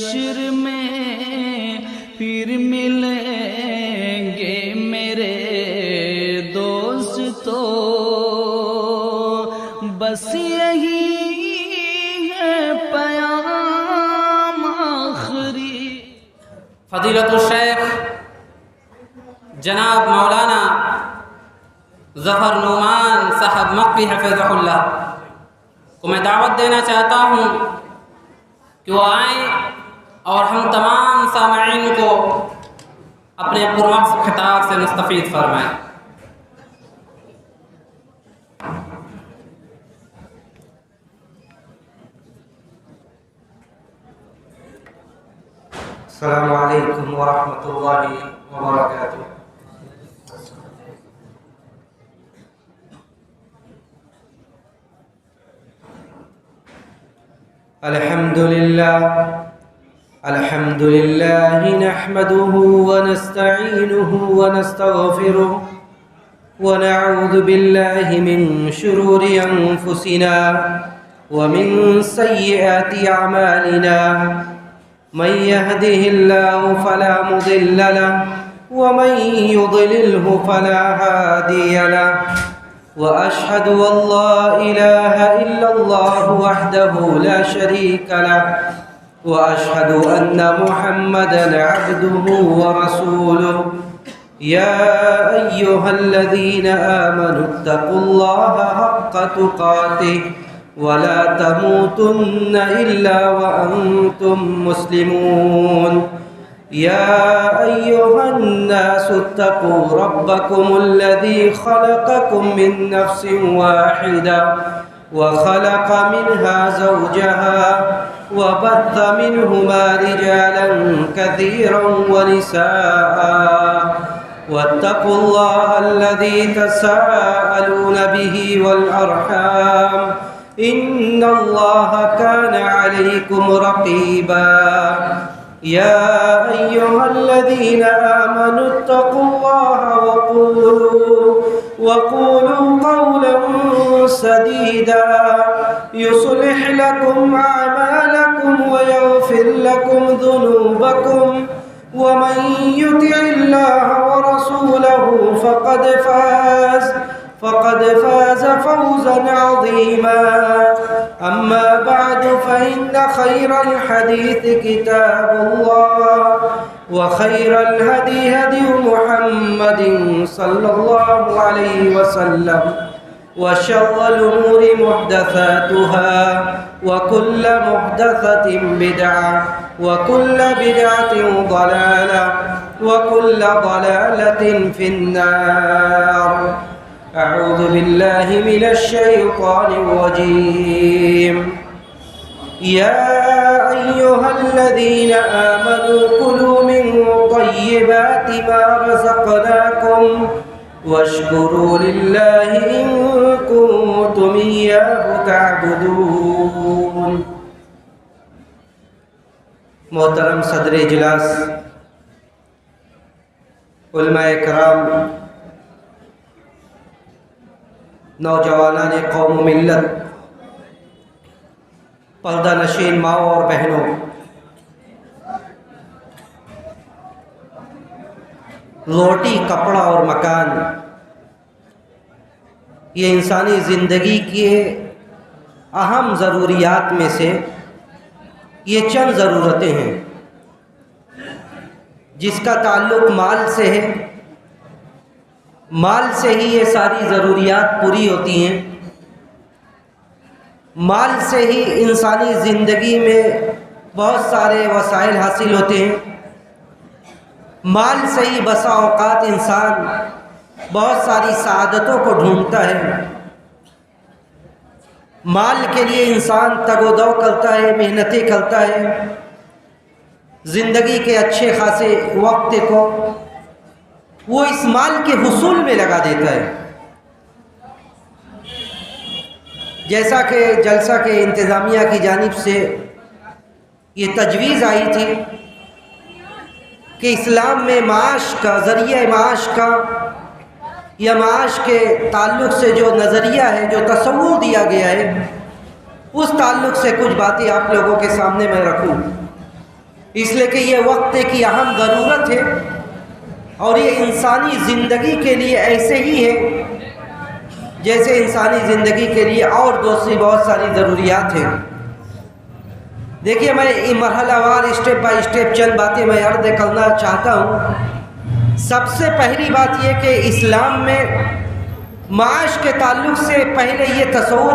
حشر میں پھر ملیں گے میرے دوستو، بس یہی ہے پیام آخری۔ فضیلت الشیخ جناب مولانا ظفر نعمان صاحب مکی حفظہ اللہ کو میں دعوت دینا چاہتا ہوں کہ وہ آئیں اور ہم تمام سامعین کو اپنے پرمغز خطاب سے مستفید فرمائیں۔ السلام علیکم ورحمۃ اللہ وبرکاتہ۔ الحمد للہ نحمده ونستعینه ونستغفره ونعوذ باللہ من شرور انفسنا ومن سیئات اعمالنا، من يهده الله فلا مضل له ومن يضلله فلا هادي له، وأشهد أن لا إله إلا الله وحده لا شريك له، وأشهد أن محمدًا عبده ورسوله۔ يا أيها الذين آمنوا اتقوا الله حق تقاته ولا تموتن إلا وأنتم مسلمون۔ يا أيها الناس اتقوا ربكم الذي خلقكم من نفس واحدة وخلق منها زوجها وبث منهما رجالا كثيرا ونساء، واتقوا الله الذي تساءلون به والأرحام إن الله كان عليكم رقيبا۔ يا أيها الذين آمنوا اتقوا الله وقولوا قولا سديدا يصلح لكم أعمالكم ويغفر لكم ذنوبكم، ومن يطع الله ورسوله فقد فاز فوزا عظيما۔ أما بعد فإن خير الحديث كتاب الله، وخير الهدي هدي محمد صلى الله عليه وسلم، وشر الأمور محدثاتها، وكل محدثة بدعة، وكل بدعة ضلالة، وكل ضلالة في النار۔ أعوذ بالله من الشيطان الرجيم۔ يا أيها الذين آمنوا كلوا من طيبات ما رزقناكم واشكروا لله إن كنتم إياه تعبدون۔ محترم صدر اجلاس، علماء کرام، نوجوانان قوم و ملت، پردہ نشین ماؤں اور بہنوں، روٹی، کپڑا اور مکان یہ انسانی زندگی کے اہم ضروریات میں سے یہ چند ضرورتیں ہیں جس کا تعلق مال سے ہے۔ مال سے ہی یہ ساری ضروریات پوری ہوتی ہیں، مال سے ہی انسانی زندگی میں بہت سارے وسائل حاصل ہوتے ہیں، مال سے ہی بسا اوقات انسان بہت ساری سعادتوں کو ڈھونڈتا ہے، مال کے لیے انسان تگ و دو کرتا ہے، محنتیں کرتا ہے، زندگی کے اچھے خاصے وقت کو وہ اس مال کے حصول میں لگا دیتا ہے۔ جیسا کہ جلسہ کے انتظامیہ کی جانب سے یہ تجویز آئی تھی کہ اسلام میں معاش کا، ذریعہ معاش کا یا معاش کے تعلق سے جو نظریہ ہے، جو تصور دیا گیا ہے، اس تعلق سے کچھ باتیں آپ لوگوں کے سامنے میں رکھوں۔ اس لیے کہ یہ وقت کی اہم ضرورت ہے اور یہ انسانی زندگی کے لیے ایسے ہی ہے جیسے انسانی زندگی کے لیے اور دوسری بہت ساری ضروریات ہیں۔ دیکھیے میں مرحلہ وار اسٹیپ بائی اسٹیپ چند باتیں میں عرض کرنا چاہتا ہوں۔ سب سے پہلی بات یہ کہ اسلام میں معاش کے تعلق سے پہلے یہ تصور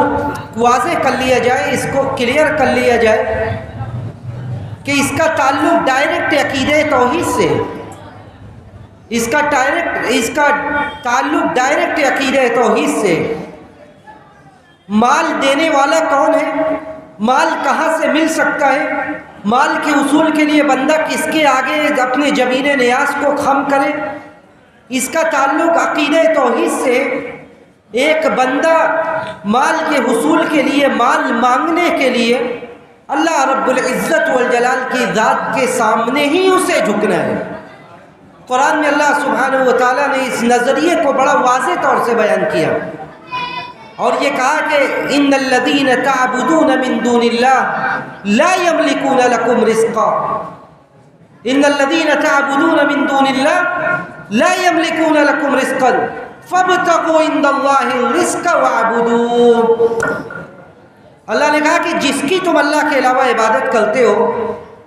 واضح کر لیا جائے، اس کو کلیئر کر لیا جائے کہ اس کا تعلق ڈائریکٹ عقیدہ توحید سے ہے۔ اس کا تعلق ڈائریکٹ عقیدہ توحید سے۔ مال دینے والا کون ہے؟ مال کہاں سے مل سکتا ہے؟ مال کے حصول کے لیے بندہ کس کے آگے اپنے جبین نیاز کو خم کرے؟ اس کا تعلق عقیدہ توحید سے۔ ایک بندہ مال کے حصول کے لیے، مال مانگنے کے لیے اللہ رب العزت والجلال کی ذات کے سامنے ہی اسے جھکنا ہے۔ قرآن میں اللہ سبحانہ و تعالیٰ نے اس نظریے کو بڑا واضح طور سے بیان کیا اور یہ کہا کہ ان الذین تعبدون من دون اللہ لا یملکون لکم رزقا، ان الذین تعبدون من دون اللہ لا یملکون لکم رزقا فابتغوا عند اللہ الرزق واعبدوہ۔ اللہ نے کہا کہ جس کی تم اللہ کے علاوہ عبادت کرتے ہو،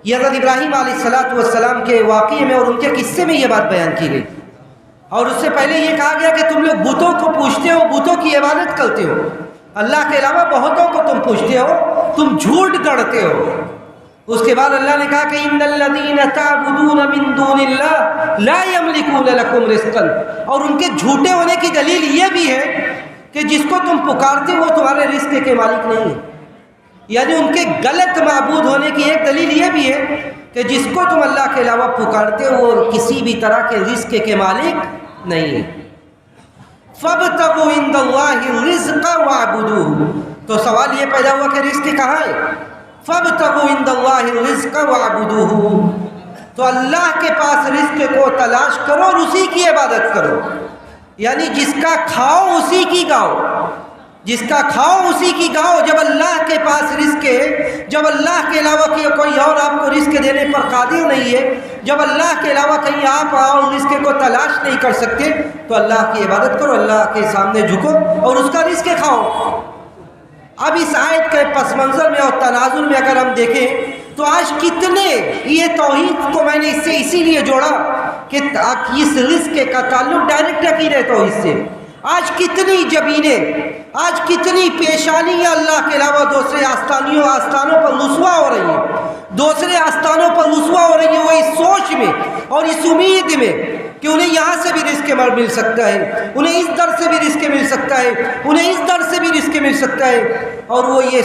یہ حضرت ابراہیم علیہ السلام کے واقعے میں اور ان کے قصے میں یہ بات بیان کی گئی، اور اس سے پہلے یہ کہا گیا کہ تم لوگ بتوں کو پوجتے ہو، بتوں کی عبادت کرتے ہو، اللہ کے علاوہ بہتوں کو تم پوجتے ہو، تم جھوٹ گڑھتے ہو۔ اس کے بعد اللہ نے کہا کہ ان الذین تعبدون من دون اللہ لا یملکون لکم رزقا، اور ان کے جھوٹے ہونے کی دلیل یہ بھی ہے کہ جس کو تم پکارتے ہو وہ تمہارے رزق کے مالک نہیں ہے۔ یعنی ان کے غلط معبود ہونے کی ایک دلیل یہ بھی ہے کہ جس کو تم اللہ کے علاوہ پکارتے ہو وہ کسی بھی طرح کے رزق کے مالک نہیں ہے۔ فَابْتَغُوا عِندَ اللَّهِ الرِّزْقَ وَاعْبُدُوهُ، تو سوال یہ پیدا ہوا کہ رزق کہاں ہے؟ فَابْتَغُوا عِندَ اللَّهِ الرِّزْقَ وَاعْبُدُوهُ، تو اللہ کے پاس رزق کو تلاش کرو اور اسی کی عبادت کرو۔ یعنی جس کا کھاؤ اسی کی گاؤ، جس کا کھاؤ اسی کی گاؤ۔ جب اللہ کے پاس رزق ہے، جب اللہ کے علاوہ کوئی اور آپ کو رزق دینے پر قادر نہیں ہے، جب اللہ کے علاوہ کہیں آپ اور رزق کو تلاش نہیں کر سکتے، تو اللہ کی عبادت کرو، اللہ کے سامنے جھکو اور اس کا رزق کھاؤ۔ اب اس آیت کے پس منظر میں اور تناظر میں اگر ہم دیکھیں تو آج کتنے، یہ توحید کو میں نے اس سے اسی لیے جوڑا کہ اس رزق کا تعلق ڈائریکٹ عقیدہ توحید سے۔ آج کتنی جبینیں، آج کتنی پیشانیاں اللہ کے علاوہ دوسرے آستانوں پر رسوا ہو رہی ہیں، دوسرے آستانوں پر رسوا ہو رہی ہیں، وہ اس سوچ میں اور اس امید میں کہ انہیں یہاں سے بھی رزق مل سکتا ہے، انہیں اس در سے بھی رزق مل سکتا ہے، انہیں اس در سے بھی رزق مل سکتا ہے، اور وہ یہ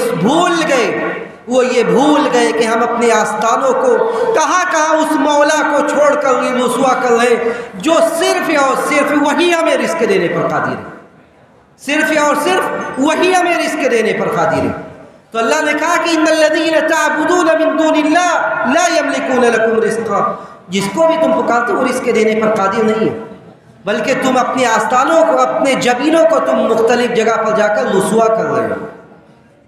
بھول گئے کہ ہم اپنے آستانوں کو کہاں اس مولا کو چھوڑ کر رسوا کر رہے جو صرف اور صرف وہی ہمیں رزق دینے پر قادر ہے، صرف اور صرف وہی ہمیں رزق دینے پر قادر ہے۔ تو اللہ نے کہا کہ ان الذین تعبدون من دون اللہ لا یملکون لکم رزقا، جس کو بھی تم پکارتے وہ رزق دینے پر قادر نہیں ہے، بلکہ تم اپنے آستانوں کو، اپنے جبینوں کو تم مختلف جگہ پر جا کر رسوا کر رہے ہو۔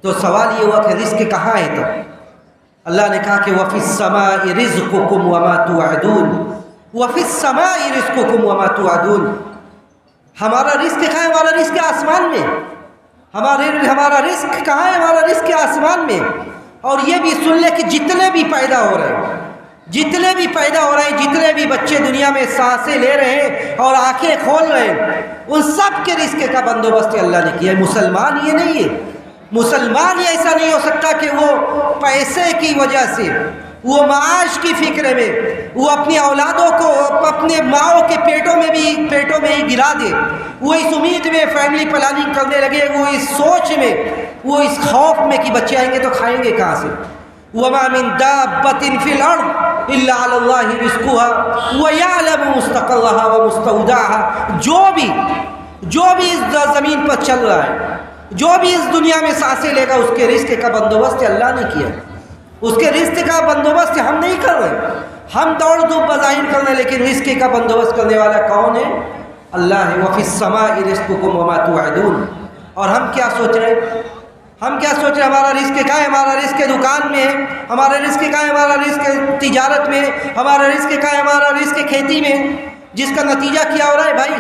تو سوال یہ ہوا کہ رزق کہاں ہے؟ تب اللہ نے کہا کہ وَفِي السَّمَاءِ رِزْقُكُمْ وَمَا تُوعَدُونَ، وَفِي السَّمَاءِ رِزْقُكُمْ وَمَا تُوعَدُونَ، ہمارا رزق کہاں ہے؟ ہمارا رزق آسمان میں۔ ہمارا رزق کہاں ہے؟ ہمارا رزق آسمان میں۔ اور یہ بھی سن لے کہ جتنے بھی پیدا ہو رہے ہیں، جتنے بھی بچے دنیا میں سانسیں لے رہے ہیں اور آنکھیں کھول رہے ہیں، ان سب کے رزق کا بندوبست اللہ نے کیا ہے۔ مسلمان یہ نہیں ہے، مسلمان یہ ایسا نہیں ہو سکتا کہ وہ پیسے کی وجہ سے، وہ معاش کی فکر میں، وہ اپنی اولادوں کو اپنے ماؤں کے پیٹوں میں ہی گرا دے، وہ اس امید میں فیملی پلاننگ کرنے لگے، وہ اس سوچ میں، وہ اس خوف میں کہ بچے آئیں گے تو کھائیں گے کہاں سے۔ وَمَا مِن دَابَّةٍ فِي الْأَرْضِ إِلَّا عَلَى اللَّهِ رِزْقُهَا وَيَعْلَمُ مُسْتَقَرَّهَا وَمُسْتَوْدَعَهَا، جو بھی اس زمین پر چل رہا ہے، جو بھی اس دنیا میں سانسیں لے گا، اس کے رزق کا بندوبست اللہ نے کیا، اس کے رزق کا بندوبست ہم نہیں کر رہے، ہم دوڑ دھوپ بظاہر کر رہے ہیں، لیکن رزق کا بندوبست کرنے والا کون ہے؟ اللہ ہے۔ وَفِي السَّمَاءِ رِزْقُكُمْ وَمَا تُوعَدُونَ، اور ہم کیا سوچ رہے ہیں؟ ہم کیا سوچ رہے ہیں ہمارا رزق کہاں ہے؟ ہمارا رزق دکان میں ہے، ہمارا رزق کہاں ہے؟ ہمارا رزق تجارت میں ہے، ہمارا رزق کہاں ہے؟ ہمارا رزق کھیتی میں، جس کا نتیجہ کیا ہو رہا ہے بھائی؟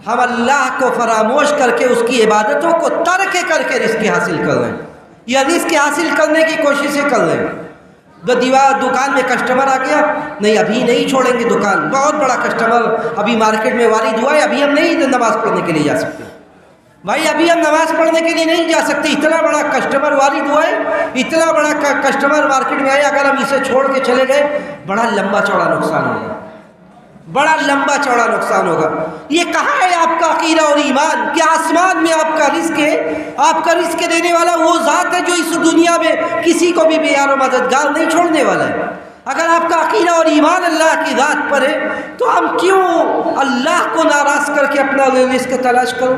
ہم اللہ کو فراموش کر کے اس کی عبادتوں کو ترک کر کے رزق حاصل کر رہے ہیں، یا رزق حاصل کرنے کی کوششیں کر رہے ہیں۔ دکان میں کسٹمر آ گیا، نہیں ابھی نہیں چھوڑیں گے دکان، بہت بڑا کسٹمر ابھی مارکیٹ میں وارد ہوا ہے، ابھی ہم نہیں نماز پڑھنے کے لیے جا سکتے بھائی، ابھی ہم نماز پڑھنے کے لیے نہیں جا سکتے، اتنا بڑا کسٹمر وارد ہوا ہے، اتنا بڑا کسٹمر مارکیٹ میں آیا، اگر ہم اسے چھوڑ کے چلے گئے بڑا لمبا چوڑا نقصان ہوگا، بڑا لمبا چوڑا نقصان ہوگا۔ یہ کہاں ہے آپ کا عقیدہ اور ایمان؟ کہ آسمان میں آپ کا رزق ہے، آپ کا رزق دینے والا وہ ذات ہے جو اس دنیا میں کسی کو بھی بے یار و مددگار نہیں چھوڑنے والا ہے۔ اگر آپ کا عقیدہ اور ایمان اللہ کی ذات پر ہے تو ہم کیوں اللہ کو ناراض کر کے اپنا رزق تلاش کرو؟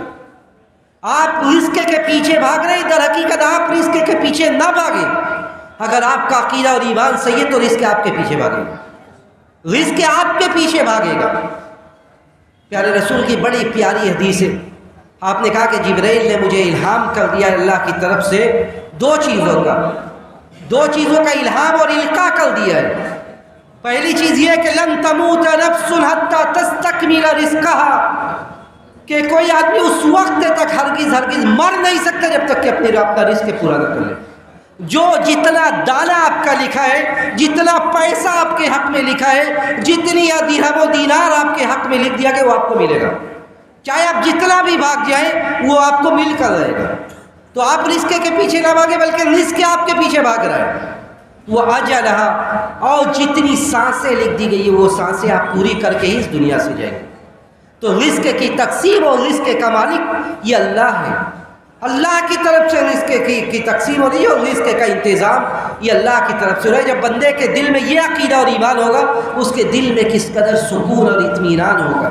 آپ رزق کے پیچھے بھاگ رہے، در حقیقت آپ رزق کے پیچھے نہ بھاگیں۔ اگر آپ کا عقیدہ اور ایمان صحیح ہے تو رزق آپ کے پیچھے بھاگے گا، رزق آپ کے پیچھے بھاگے گا۔ پیارے رسول کی بڑی پیاری حدیث ہے، آپ نے کہا کہ جبرائیل نے مجھے الہام کر دیا اللہ کی طرف سے دو چیزوں کا الہام اور القاء کر دیا ہے۔ پہلی چیز یہ کہ لن تموت نفس حتی تستکمل رزقها، کہ کوئی آدمی اس وقت تک ہرگز مر نہیں سکتا جب تک کہ اپنا رزق پورا نہ کر لے۔ جو جتنا دانہ آپ کا لکھا ہے، جتنا پیسہ آپ کے حق میں لکھا ہے، جتنی درہم و دینار آپ کے حق میں لکھ دیا کہ وہ آپ کو ملے گا، چاہے آپ جتنا بھی بھاگ جائیں وہ آپ کو مل کر رہے گا۔ تو آپ رزق کے پیچھے نہ بھاگے بلکہ رزق آپ کے پیچھے بھاگ رہا ہے۔ وہ اجلھا، اور جتنی سانسیں لکھ دی گئی ہے وہ سانسیں آپ پوری کر کے ہی اس دنیا سے جائیں گے۔ تو رزق کی تقسیم اور رزق کا مالک یہ اللہ ہے، اللہ کی طرف سے رزق کی تقسیم ہو رہی ہے، اور رزق کا انتظام یہ اللہ کی طرف سے ہو رہا ہے۔ جب بندے کے دل میں یہ عقیدہ اور ایمان ہوگا، اس کے دل میں کس قدر سکون اور اطمینان ہوگا۔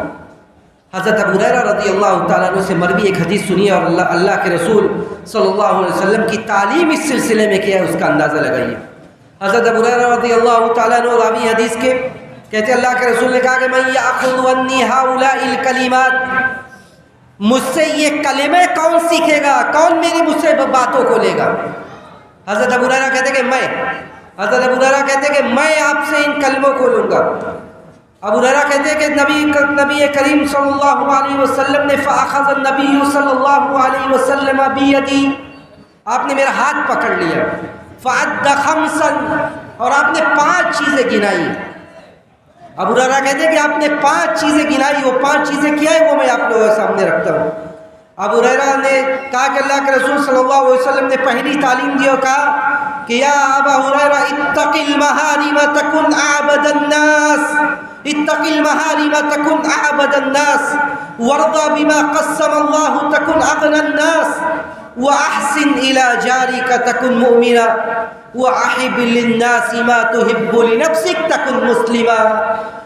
حضرت ابو ہریرہ رضی اللہ تعالیٰ عنہ سے مروی ایک حدیث سنی اور اللہ کے رسول صلی اللہ علیہ وسلم کی تعلیم اس سلسلے میں کیا ہے اس کا اندازہ لگائیے۔ حضرت ابو ہریرہ رضی اللہ تعالیٰ عنہ راوی حدیث کے کہتے ہیں اللہ کے رسول نے کہا کہ من یأخذ عنی ہؤلاء الکلمات، مجھ سے یہ کلمے کون سیکھے گا، کون میری مجھ سے باتوں کو لے گا؟ حضرت ابو ہریرہ کہتے کہ حضرت ابو ہریرہ کہتے کہ میں آپ سے ان کلموں کو لوں گا۔ ابو ہریرہ کہتے ہیں کہ نبی کریم صلی اللہ علیہ وسلم نے فاخذ النبی صلی اللہ علیہ وسلم بیدی، آپ نے میرا ہاتھ پکڑ لیا، فعد خمسا، اور آپ نے 5 چیزیں گنائی۔ ابو ہریرہ کہتے ہیں کہ آپ نے 5 چیزیں گنائی، وہ 5 چیزیں کیا ہے وہ میں آپ لوگوں کے سامنے رکھتا ہوں۔ ابو ہریرہ نے کہا کہ اللہ کے رسول صلی اللہ علیہ وسلم نے پہلی تعلیم دی اور کہا کہ یا ابا ہریرہ اتق المحارم تکن اعبد الناس، اتق المحارم تکن اعبد الناس، وارض بما قسم اللہ تکن اغنى الناس، واحسن الى جارک تکن مؤمنا، واحب للناس ما تحب لنفسك تکن مسلما،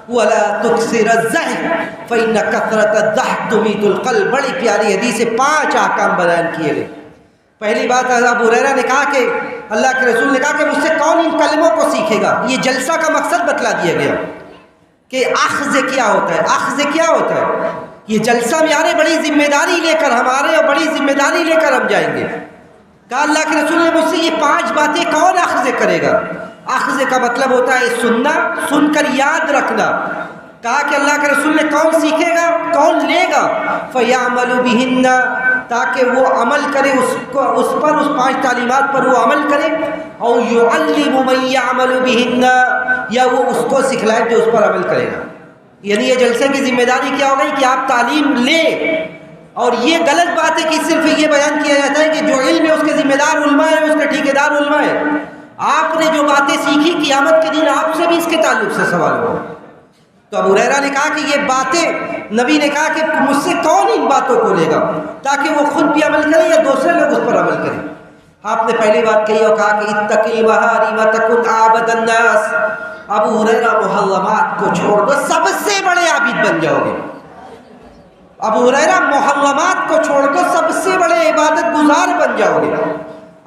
ولا تكثر الضحك فإن كثرة الضحك تميت القلب۔ بڑی پیاری حدیث سے 5 احکام بیان کیے گئے۔ پہلی بات ابو ہریرہ نے کہا کہ اللہ کے رسول نے کہا کہ مجھ سے کون ان کلموں کو سیکھے گا؟ یہ جلسہ کا مقصد بتلا دیا گیا کہ اخذ کیا ہوتا ہے، اخذ کیا ہوتا ہے۔ یہ جلسہ میں آ رہے بڑی ذمہ داری لے کر ہمارے، اور بڑی ذمہ داری لے کر ہم جائیں گے۔ کہا اللہ کے رسول نے مجھ سے یہ 5 باتیں کون اخذ کرے گا؟ اخذ کا مطلب ہوتا ہے سننا، سن کر یاد رکھنا۔ کہا کہ اللہ کے رسول نے کون سیکھے گا، کون لے گا؟ فَيَعْمَلُ بِهِنَّ، تاکہ وہ عمل کرے اس پر، اس 5 تعلیمات پر وہ عمل کرے، اور يُعَلِّمُ مَن يَعْمَلُ بِهِنَّ، یا وہ اس کو سکھلائے جو اس پر عمل کرے گا۔ یعنی یہ جلسے کی ذمہ داری کیا ہو گئی کہ آپ تعلیم لیں۔ اور یہ غلط بات ہے کہ صرف یہ بیان کیا جاتا ہے کہ جو علم ہے اس کے ذمہ دار علماء ہے، اس کے ٹھیکیدار علماء ہے۔ آپ نے جو باتیں سیکھی قیامت کے دن آپ سے بھی اس کے تعلق سے سوال ہوگا۔ تو ابو ہریرہ نے کہا کہ یہ باتیں، نبی نے کہا کہ مجھ سے کون ان باتوں کو لے گا تاکہ وہ خود بھی عمل کرے یا دوسرے لوگ اس پر عمل کریں۔ آپ نے پہلی بات کہی اور کہا کہ اتق المحارم تکن اعبد الناس۔ ابو ہریرہ محرمات کو چھوڑ دو، سب سے بڑے عابد بن جاؤ گے۔ ابو ہریرہ محرمات کو چھوڑ دو، سب سے بڑے عبادت گزار بن جاؤ گے۔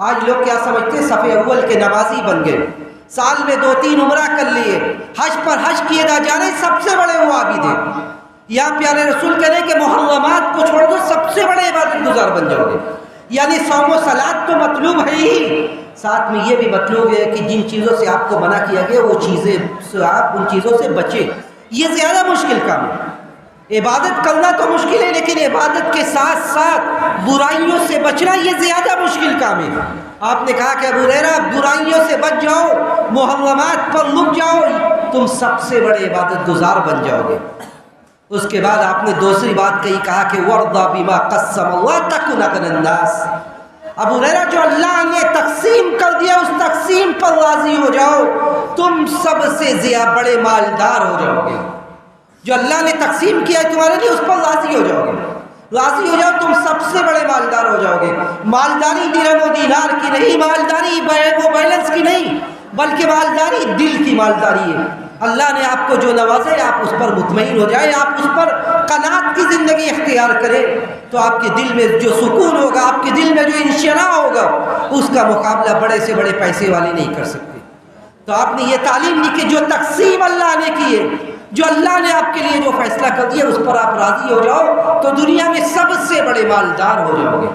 آج لوگ کیا سمجھتے ہیں؟ صف اول کے نمازی بن گئے، سال میں 2-3 عمرہ کر لیے، حج پر حج کیے جا رہے، سب سے بڑے وہ عابد ہیں۔ یا پیارے رسول کہہ رہے ہیں کہ محرمات کو چھوڑ دو، سب سے بڑے عبادت گزار بن جاؤ گے۔ یعنی صوم و صلات تو مطلوب ہے ہی، ساتھ میں یہ بھی مطلوب ہے کہ جن چیزوں سے آپ کو منع کیا گیا وہ چیزیں سے آپ ان چیزوں سے بچیں۔ یہ زیادہ مشکل کام ہے۔ عبادت کرنا تو مشکل ہے، لیکن عبادت کے ساتھ ساتھ برائیوں سے بچنا یہ زیادہ مشکل کام ہے۔ آپ نے کہا کہ ابو ہریرہ برائیوں سے بچ جاؤ، محرمات پر رک جاؤ، تم سب سے بڑے عبادت گزار بن جاؤ گے۔ اس کے بعد آپ نے دوسری بات کہی، کہا کہ وَرْضَ بِمَا قَسَّمَ اللَّهُ تَكُنْ أَغْنَى النَّاسِ۔ ابو ہریرہ جو اللہ نے تقسیم کر دیا اس تقسیم پر راضی ہو جاؤ، تم سب سے زیادہ بڑے مالدار ہو جاؤ گے۔ جو اللہ نے تقسیم کیا ہے تمہارے لیے اس پر راضی ہو جاؤ گے، راضی ہو جاؤ، تم سب سے بڑے مالدار ہو جاؤ گے۔ مالداری درہم و دینار کی نہیں، مالداری وہ بیلنس کی نہیں، بلکہ مالداری دل کی مالداری ہے۔ اللہ نے آپ کو جو نوازے آپ اس پر مطمئن ہو جائیں، آپ اس پر قناعت کی زندگی اختیار کریں، تو آپ کے دل میں جو سکون ہوگا، آپ کے دل میں جو انشراح ہوگا، اس کا مقابلہ بڑے سے بڑے پیسے والے نہیں کر سکتے۔ تو آپ نے یہ تعلیم دی کہ جو تقسیم اللہ نے کی ہے، جو اللہ نے آپ کے لیے جو فیصلہ کر دیا اس پر آپ راضی ہو جاؤ، تو دنیا میں سب سے بڑے مالدار ہو جاؤ گے۔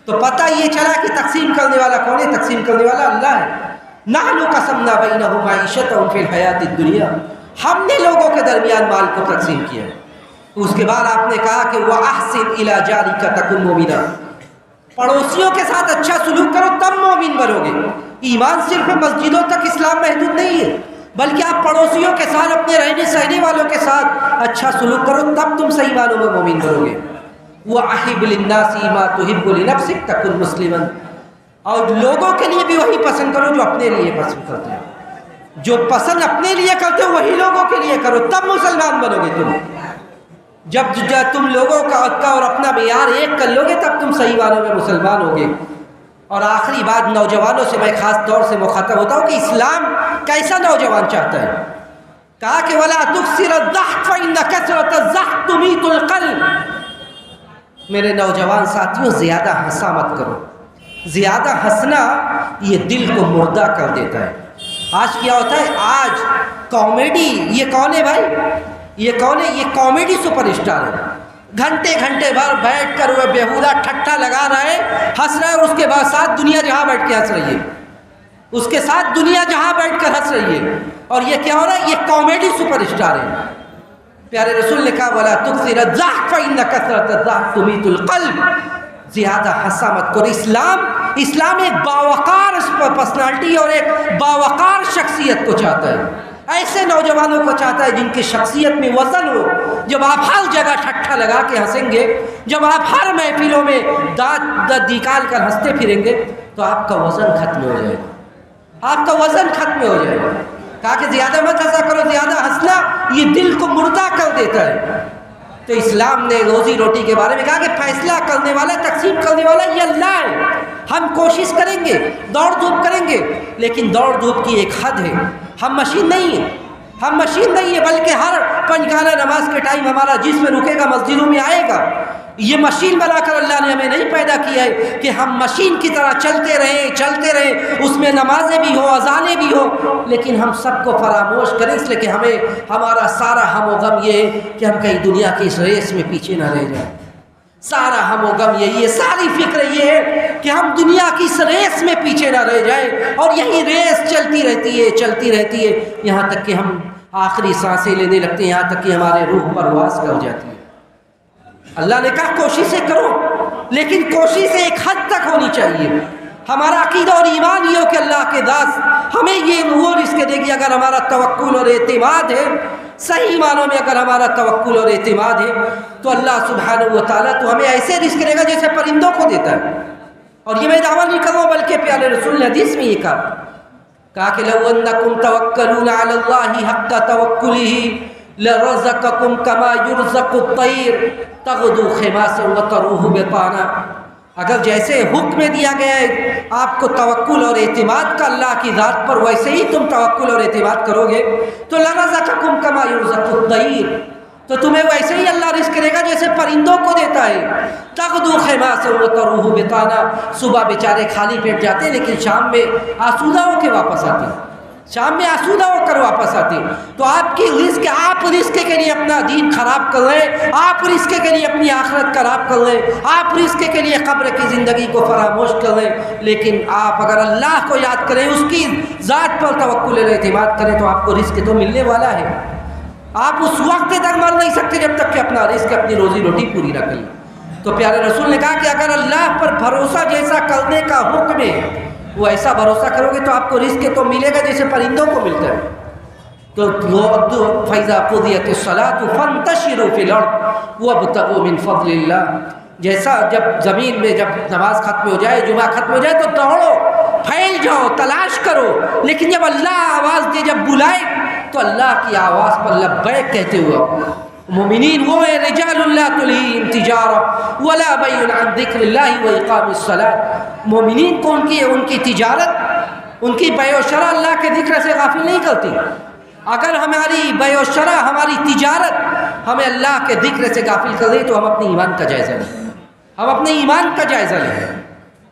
تو پتہ یہ چلا کہ تقسیم کرنے والا کون ہے؟ تقسیم کرنے والا اللہ ہے۔ نحن قسمنا بینہم معیشتہم فی الحیات الدنیا، ہم نے لوگوں کے درمیان مال کو تقسیم کیا۔ اس کے بعد آپ نے کہا کہ وَأَحْسِنْ إِلَىٰ جَارِكَ تَكُنْ مُؤْمِنًا، پڑوسیوں کے ساتھ اچھا سلوک کرو تب مومن بنو گے۔ ایمان صرف مسجدوں تک اسلام محدود نہیں ہے، بلکہ آپ پڑوسیوں کے ساتھ، اپنے رہنے سہنے والوں کے ساتھ اچھا سلوک کرو تب تم صحیح معنوں میں مومن بنو گے۔ وَأَحِبْ لِلنَّاسِ مَا تُحِبُّ لِنَفْسِكَ تَكُنْ مُسْلِمًا، اور لوگوں کے لیے بھی وہی پسند کرو جو اپنے لیے پسند کرتے ہو۔ جو پسند اپنے لیے کرتے ہو وہی لوگوں کے لیے کرو، تب مسلمان بنو گے تم۔ جب تم لوگوں کا اور اپنا معیار ایک کر لو گے تب تم صحیح معنوں میں مسلمان ہوگے۔ اور آخری بات نوجوانوں سے میں خاص طور سے مخاطب ہوتا ہوں کہ اسلام کیسا نوجوان چاہتا ہے۔ کہا کہ وَلَا تُكْثِرَ الضَّحْكَ فَإِنَّ كَثْرَةَ الضَّحْكِ تُمِيتُ الْقَلْبَ، میرے نوجوان ساتھیوں زیادہ ہنسا مت کرو، زیادہ ہنسنا یہ دل کو مردہ کر دیتا ہے۔ آج کیا ہوتا ہے، آج کامیڈی، یہ کون ہے بھائی؟ یہ کون ہے؟ یہ کامیڈی سپر اسٹار ہے۔ گھنٹے گھنٹے بھر بیٹھ کر وہ بیہودہ ٹھٹھا لگا رہا ہے، ہنس رہا ہے، اور اس کے بعد ساتھ دنیا جہاں بیٹھ کے ہنس رہی ہے، اس کے ساتھ دنیا جہاں بیٹھ کر ہنس رہی ہے۔ اور یہ کیا ہو رہا ہے؟ یہ کامیڈی سپر اسٹار ہے۔ پیارے رسول نے کہا وَلَا تُكْثِرَ الضَّحْكَ فَإِنَّ كَثْرَةَ الضَّحْكِ تُمِيتُ الْقَلْبَ، زیادہ ہنسا مت کرو۔ اسلام ایک باوقار پرسنالٹی اور ایک باوقار شخصیت کو چاہتا ہے، ایسے نوجوانوں کو چاہتا ہے جن کی شخصیت میں وزن ہو۔ جب آپ ہر جگہ ٹھٹھا لگا کے ہنسیں گے، جب آپ ہر محفلوں میں دانت نکال کر ہنستے پھریں گے، تو آپ کا وزن ختم ہو جائے گا، آپ کا وزن ختم ہو جائے گا۔ کہا کہ زیادہ مت ہنسا کرو، زیادہ ہنسنا یہ دل کو مردہ کر دیتا ہے۔ تو اسلام نے روزی روٹی کے بارے میں کہا کہ فیصلہ کرنے والا، تقسیم کرنے والا یہ اللہ ہے۔ ہم کوشش کریں گے، دوڑ دھوپ کریں گے، لیکن دوڑ دھوپ کی ایک حد ہے۔ ہم مشین نہیں ہیں، ہم مشین نہیں ہیں، بلکہ ہر پنجگانہ نماز کے ٹائم ہمارا جسم رکے گا، مسجدوں میں آئے گا۔ یہ مشین بنا کر اللہ نے ہمیں نہیں پیدا کیا ہے کہ ہم مشین کی طرح چلتے رہیں، اس میں نمازیں بھی ہوں، اذانیں بھی ہوں، لیکن ہم سب کو فراموش کریں، اس لیے کہ ہمارا سارا ہم و غم یہ ہے کہ ہم کہیں دنیا کی اس ریس میں پیچھے نہ رہ جائیں۔ سارا ہم و غم یہی ہے، ساری فکر یہ ہے کہ ہم دنیا کی اس ریس میں پیچھے نہ رہ جائیں، اور یہی ریس چلتی رہتی ہے یہاں تک کہ ہم آخری سانسیں لینے لگتے ہیں، یہاں تک کہ ہمارے روح پرواز کر جاتی ہے۔ اللہ نے کہا کوششیں کرو، لیکن کوششیں ایک حد تک ہونی چاہیے۔ ہمارا عقیدہ اور ایمان یہ ہو کہ اللہ کے ذات ہمیں یہ وہ رزق دے گی اگر ہمارا توکل اور اعتماد ہے، صحیح معنوں میں اگر ہمارا توکل اور اعتماد ہے تو اللہ سبحانہ و تعالیٰ تو ہمیں ایسے رزق دے گا جیسے پرندوں کو دیتا ہے۔ اور یہ میں دعویٰ نہیں کر رہا ہوں، بلکہ پیارے رسول نے حدیث میں یہ کہا کہ لو انکم توکلون علی اللہ حق توکلہ لرزقکم کما یرزق الطیر تغدو خماسا وتروح بطانا، اگر جیسے حکم دیا گیا ہے آپ کو توکل اور اعتماد کا اللہ کی ذات پر، ویسے ہی تم توکل اور اعتماد کرو گے تو لرزقکم کما یرزق الطیر، تو تمہیں ویسے ہی اللہ رزق دے گا جیسے پرندوں کو دیتا ہے۔ تغدو خماسا وتروح بطانا، صبح بیچارے خالی پیٹ جاتے ہیں لیکن شام میں آسودہ ہو کے واپس آتے ہیں۔ شام میں آسودہ ہو کر واپس آتے ہیں۔ تو آپ کی رزق، آپ رزق کے لیے اپنا دین خراب کر رہے ہیں، آپ رزق کے لیے اپنی آخرت خراب کر رہے ہیں، آپ رزق کے لیے قبر کی زندگی کو فراموش کر رہے ہیں۔ لیکن آپ اگر اللہ کو یاد کریں، اس کی ذات پر توکل اور اعتماد کریں تو آپ کو رزق تو ملنے والا ہے۔ آپ اس وقت تک مر نہیں سکتے جب تک کہ اپنا رزق، اپنی روزی روٹی پوری نہ کریں۔ تو پیارے رسول نے کہا کہ اگر اللہ پر بھروسہ جیسا کرنے کا حکم ہے، وہ ایسا بھروسہ کرو گے تو آپ کو رزق تو ملے گا جیسے پرندوں کو ملتا ہے۔ تو فَإِذَا قُضِيَتِ الصَّلَاةُ فَانتَشِرُوا فِي الْأَرْضِ وَابْتَغُوا مِنْ فَضْلِ اللَّهِ۔ جیسا جب زمین میں جب نماز ختم ہو جائے، جمعہ ختم ہو جائے تو دوڑو، پھیل جاؤ، تلاش کرو، لیکن جب اللہ آواز دے، جب بلائے تو اللہ کی آواز پر لبیک کہتے ہوئے۔ مومنین وہ ہیں رجال لا تلہیہم تجارۃ ولا بیع عن ذکر اللہ واقام الصلاۃ۔ مومنین کو ان کی تجارت، ان کی بیع و شرع اللہ کے ذکر سے غافل نہیں کرتی۔ اگر ہماری بیع و شرع، ہماری تجارت ہمیں اللہ کے ذکر سے غافل کر دے تو ہم اپنے ایمان کا جائزہ لیں، ہم اپنے ایمان کا جائزہ لیں۔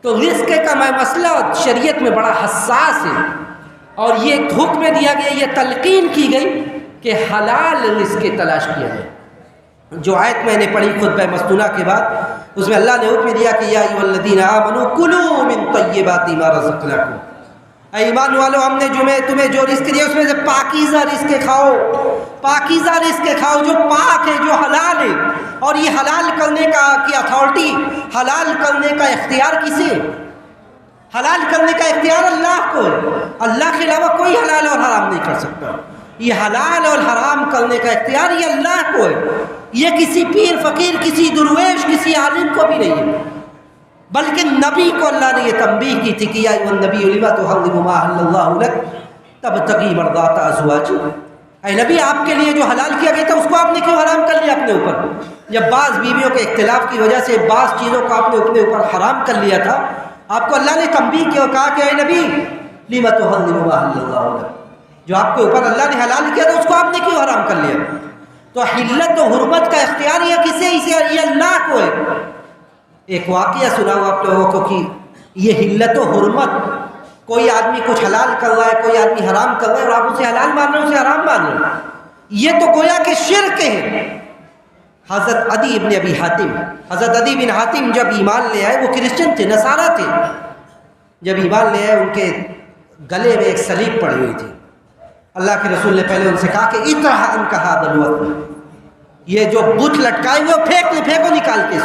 تو رزق کا مسئلہ شریعت میں بڑا حساس ہے، اور یہ حکم دیا گیا، یہ تلقین کی گئی کہ حلال رزق تلاش کیا جائے۔ جو آیت میں نے پڑھی خطبہ مستونہ کے بعد، اس میں اللہ نے حکم دیا کہ یا ایھا الذین آمنوا کلوا من طیبات ما رزقناکم۔ اے ایمان والو، ہم نے تمہیں جو رزق دیا اس میں سے پاکیزہ رزق کھاؤ، پاکیزہ رزق کھاؤ جو پاک ہے، جو حلال ہے۔ اور یہ حلال کرنے کی اتھارٹی، حلال کرنے کا اختیار کسے ہے؟ حلال کرنے کا اختیار اللہ کو ہے۔ اللہ کے علاوہ کوئی حلال اور حرام نہیں کر سکتا۔ یہ حلال اور حرام کرنے کا اختیار یہ اللہ کو ہے، یہ کسی پیر فقیر، کسی درویش، کسی عالم کو بھی نہیں ہے، بلکہ نبی کو اللہ نے یہ تنبیہ کی تھی کہ یا ایھا النبی لما تحرم ما احل اللہ لک تبتغی مرضات ازواجک۔ اے نبی، آپ کے لیے جو حلال کیا گیا تھا اس کو آپ نے کیوں حرام کر لیا اپنے اوپر؟ جب بعض بیویوں کے اختلاف کی وجہ سے بعض چیزوں کو آپ نے اپنے اوپر حرام کر لیا تھا، آپ کو اللہ نے تنبیہ کی اور کہا کہ اے نبی لما تحرم ما احل اللہ لک، جو آپ کے اوپر اللہ نے حلال کیا تھا اس کو آپ نے کیوں حرام کر لیا؟ تو حلت و حرمت کا اختیار یہ کسے؟ یہ اللہ کو ہے۔ ایک واقعہ سناؤ آپ لوگوں کو کہ یہ حلت و حرمت، کوئی آدمی کچھ حلال کر رہا ہے، کوئی آدمی حرام کر رہا ہے، اور آپ اسے حلال مان رہے ہیں، اسے حرام مان رہے ہیں، یہ تو گویا کہ شرک ہے۔ حضرت عدی بن ابی حاتم، حضرت عدی بن حاتم جب ایمان لے آئے، وہ کرسچن تھے، نصارہ تھے، جب ایمان لے آئے ان کے گلے میں ایک صلیب پڑی ہوئی تھی۔ اللہ کے رسول نے پہلے ان سے کہا کہ اطرح عنک ھذا الوطن، یہ جو بت لٹکائے ہوئے پھینکو نکال کے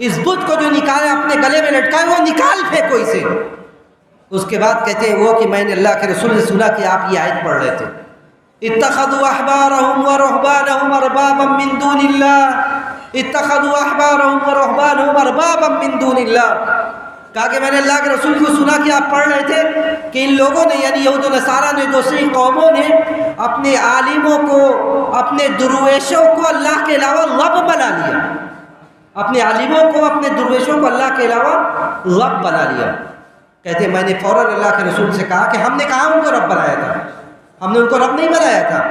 اس بت کو جو نکالے اپنے گلے میں لٹکائے وہ نکال پھینکو اسے۔ اس کے بعد کہتے ہیں وہ کہ میں نے اللہ کے رسول نے سنا کہ آپ یہ آیت پڑھ رہے تھے، اتخذوا احبارهم ورهبانهم اربابا من دون اللہ، اتخذوا احبارهم ورهبانهم اربابا من دون اللہ۔ کہا کہ میں نے اللہ کے رسول کو سنا کہ آپ پڑھ رہے تھے کہ ان لوگوں نے، یعنی یہود و نصارہ نے، دوسری قوموں نے اپنے عالموں کو، اپنے درویشوں کو اللہ کے علاوہ رب بنا لیا، اپنے عالموں کو، اپنے درویشوں کو اللہ کے علاوہ رب بنا لیا۔ کہتے ہیں میں نے فوراً اللہ کے رسول سے کہا کہ ہم نے کہاں ان کو رب بنایا تھا، ہم نے ان کو رب نہیں بنایا تھا۔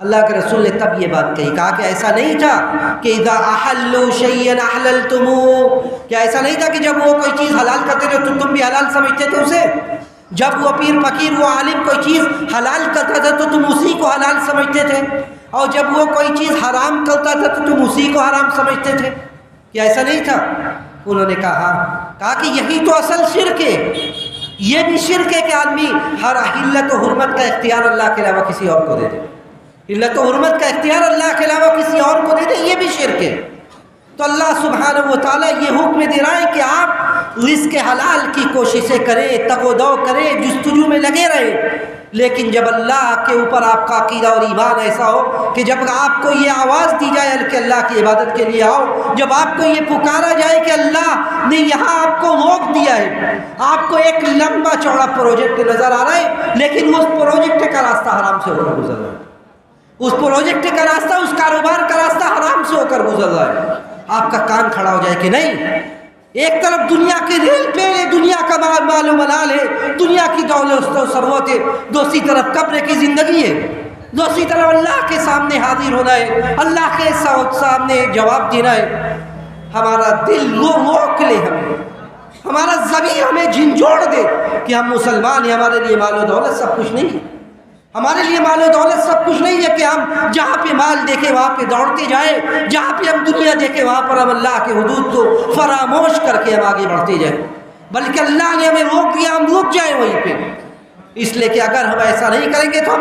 اللہ کے رسول نے تب یہ بات کہی، کہا کہ ایسا نہیں تھا کہ اذا احلوا شيئا احللتموه، کیا ایسا نہیں تھا کہ جب وہ کوئی چیز حلال کرتے تھے تو تم بھی حلال سمجھتے تھے اسے؟ جب وہ پیر فقیر، وہ عالم کوئی چیز حلال کرتا تھا تو تم اسی کو حلال سمجھتے تھے، اور جب وہ کوئی چیز حرام کرتا تھا تو تم اسی کو حرام سمجھتے تھے؟ کیا ایسا نہیں تھا؟ انہوں نے کہا کہ یہی تو اصل شرک ہے۔ یہ بھی شرک ہے کہ آدمی ہر حلت و حرمت کا اختیار اللہ کے علاوہ کسی اور کو دے دے، حلت و حرمت کا اختیار اللہ کے علاوہ کسی اور کو دے دے، یہ بھی شرک ہے۔ تو اللہ سبحانہ و تعالیٰ یہ حکم دے رہا ہے کہ آپ رزق حلال کی کوششیں کریں، تگ و دو کریں، جستجو میں لگے رہیں، لیکن جب اللہ کے اوپر آپ کا عقیدہ اور ایمان ایسا ہو کہ جب آپ کو یہ آواز دی جائے کہ اللہ کی عبادت کے لیے آؤ، جب آپ کو یہ پکارا جائے کہ اللہ نے یہاں آپ کو روک دیا ہے، آپ کو ایک لمبا چوڑا پروجیکٹ نظر آ رہا ہے، لیکن اس پروجیکٹ کا راستہ حرام سے ہو کر گزر رہا ہے، اس پروجیکٹ کا راستہ، اس کاروبار کا راستہ حرام سے ہو کر گزر رہا ہے، آپ کا کان کھڑا ہو جائے کہ نہیں، ایک طرف دنیا کے ریل پہ دنیا کا مال و ملال ہے، دنیا کی دولت و ثروت ہے، دوسری طرف قبر کی زندگی ہے، دوسری طرف اللہ کے سامنے حاضر ہونا ہے، اللہ کے سامنے جواب دینا ہے۔ ہمارا دل روک لے، ہمارا ضمیر ہمیں جھنجھوڑ دے کہ ہم مسلمان ہیں، ہمارے لیے مال و دولت سب کچھ نہیں ہے، ہمارے لیے مال و دولت سب کچھ نہیں ہے کہ ہم جہاں پہ مال دیکھیں وہاں پہ دوڑتے جائیں، جہاں پہ ہم دنیا دیکھیں وہاں پر ہم اللہ کے حدود کو فراموش کر کے ہم آگے بڑھتے جائیں، بلکہ اللہ نے ہمیں روک دیا ہم رک جائیں وہیں پہ، اس لیے کہ اگر ہم ایسا نہیں کریں گے تو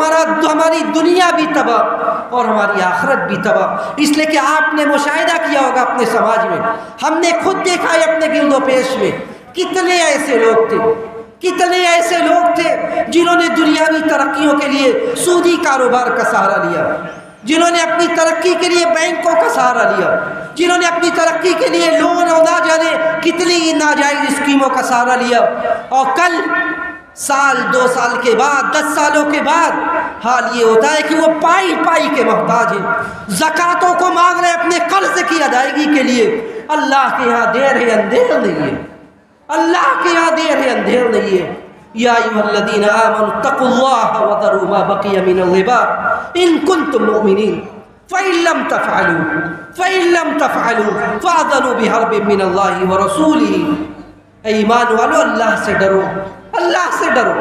ہماری دنیا بھی تباہ اور ہماری آخرت بھی تباہ۔ اس لیے کہ آپ نے مشاہدہ کیا ہوگا اپنے سماج میں، ہم نے خود دیکھا ہے اپنے گرد و پیش میں، کتنے ایسے لوگ تھے، کتنے ایسے لوگ تھے جنہوں نے دنیاوی ترقیوں کے لیے سودی کاروبار کا سہارا لیا، جنہوں نے اپنی ترقی کے لیے بینکوں کا سہارا لیا، جنہوں نے اپنی ترقی کے لیے لون اور نہ جانے کتنی ناجائز اسکیموں کا سہارا لیا، اور کل سال 2 سال کے بعد 10 سالوں کے بعد حال یہ ہوتا ہے کہ وہ پائی پائی کے محتاج ہیں، زکاتوں کو مانگ رہے اپنے قرض کی ادائیگی کے لیے۔ اللہ کے یہاں دیر ہے اندھیر نہیں ہے، اللہ کے یہاں دیر ہے اندھیر نہیں ہے۔ یا ایھا الذین آمنوا اتقوا اللہ وذروا ما بقی من الربا ان کنتم مؤمنین فإن لم تفعلوا فأذنوا بحرب من اللہ ورسولہ۔ اے ایمان والو، اللہ سے ڈرو، اللہ سے ڈرو،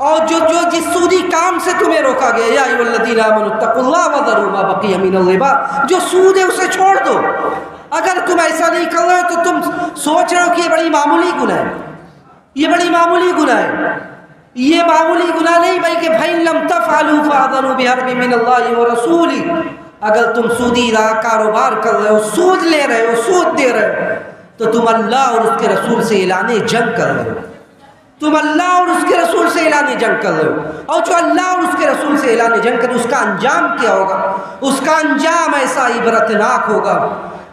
اور جو جس سودی کام سے تمہیں روکا گیا، یا ایھا الذین آمنوا اتقوا اللہ وذروا ما بقی من الربا، جو سود ہے اسے چھوڑ دو۔ اگر تم ایسا نہیں کر رہے ہو تو تم سوچ رہے ہو کہ یہ بڑی معمولی گناہ ہے، یہ بڑی معمولی گناہ ہے، یہ معمولی گناہ نہیں بلکہ فَإِن لَمْ تَفْعَلُوا فَأَذَنُوا بِحَرْبٍ مِّنَ اللَّهِ وَرَسُولِهِ۔ اگر تم سودی کاروبار کر رہے ہو، سود لے رہے ہو، سود دے رہے ہو، تو تم اللہ اور اس کے رسول سے اعلان جنگ کر رہے ہو، تم اللہ اور اس کے رسول سے اعلان جنگ کر رہے ہو، اور جو اللہ اور اس کے رسول سے اعلان جنگ کرے اس کا انجام کیا ہوگا؟ اس کا انجام ایسا عبرتناک ہوگا،